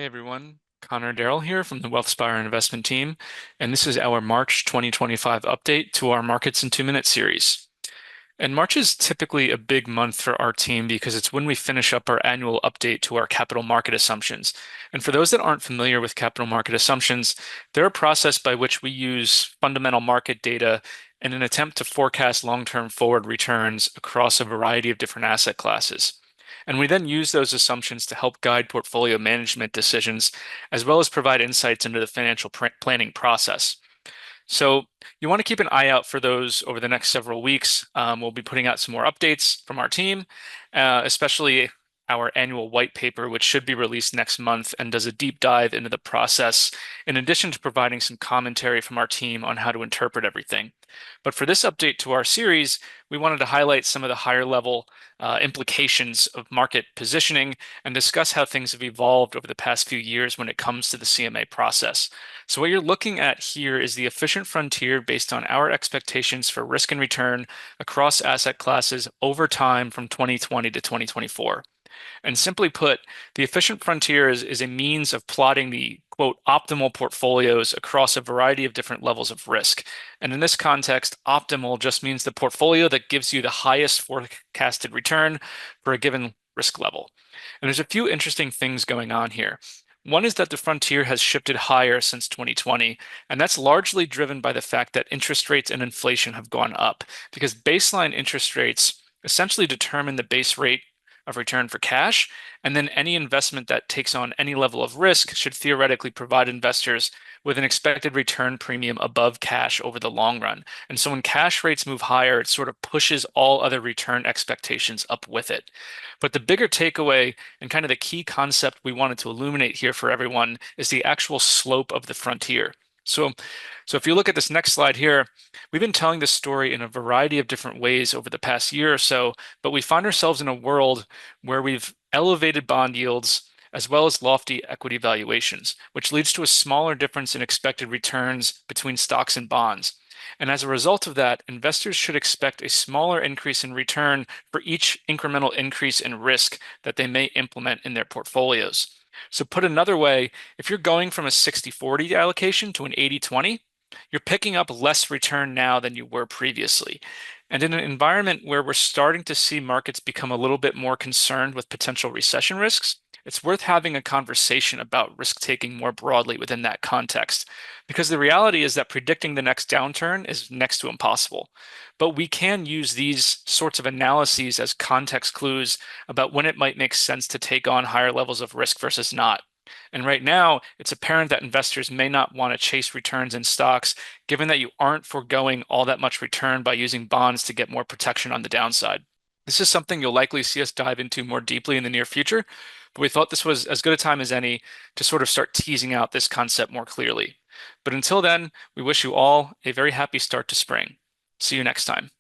Hey everyone, Connor Darrell here from the WealthSpire investment team, and this is our March 2025 update to our Markets in 2 Minutes series. And March is typically a big month for our team because it's when we finish up our annual update to our capital market assumptions. And for those that aren't familiar with capital market assumptions, they're a process by which we use fundamental market data in an attempt to forecast long-term forward returns across a variety of different asset classes. And we then use those assumptions to help guide portfolio management decisions, as well as provide insights into the financial planning process. So you want to keep an eye out for those over the next several weeks. We'll be putting out some more updates from our team, especially our annual white paper, which should be released next month and does a deep dive into the process, in addition to providing some commentary from our team on how to interpret everything. But for this update to our series, we wanted to highlight some of the higher level implications of market positioning and discuss how things have evolved over the past few years when it comes to the CMA process. So what you're looking at here is the efficient frontier based on our expectations for risk and return across asset classes over time from 2020 to 2024. And simply put, the efficient frontier is a means of plotting the quote optimal portfolios across a variety of different levels of risk. And in this context, optimal just means the portfolio that gives you the highest forecasted return for a given risk level. And there's a few interesting things going on here. One is that the frontier has shifted higher since 2020, and that's largely driven by the fact that interest rates and inflation have gone up, because baseline interest rates essentially determine the base rate of return for cash, and then any investment that takes on any level of risk should theoretically provide investors with an expected return premium above cash over the long run. And so when cash rates move higher, it sort of pushes all other return expectations up with it. But the bigger takeaway and kind of the key concept we wanted to illuminate here for everyone is the actual slope of the frontier. So if you look at this next slide here, we've been telling this story in a variety of different ways over the past year or so, but we find ourselves in a world where we've elevated bond yields as well as lofty equity valuations, which leads to a smaller difference in expected returns between stocks and bonds. And as a result of that, investors should expect a smaller increase in return for each incremental increase in risk that they may implement in their portfolios. So put another way, if you're going from a 60-40 allocation to an 80-20, you're picking up less return now than you were previously. And in an environment where we're starting to see markets become a little bit more concerned with potential recession risks, it's worth having a conversation about risk taking more broadly within that context. Because the reality is that predicting the next downturn is next to impossible. But we can use these sorts of analyses as context clues about when it might make sense to take on higher levels of risk versus not. And right now, it's apparent that investors may not want to chase returns in stocks, given that you aren't foregoing all that much return by using bonds to get more protection on the downside. This is something you'll likely see us dive into more deeply in the near future, but we thought this was as good a time as any to sort of start teasing out this concept more clearly. But until then, we wish you all a very happy start to spring. See you next time.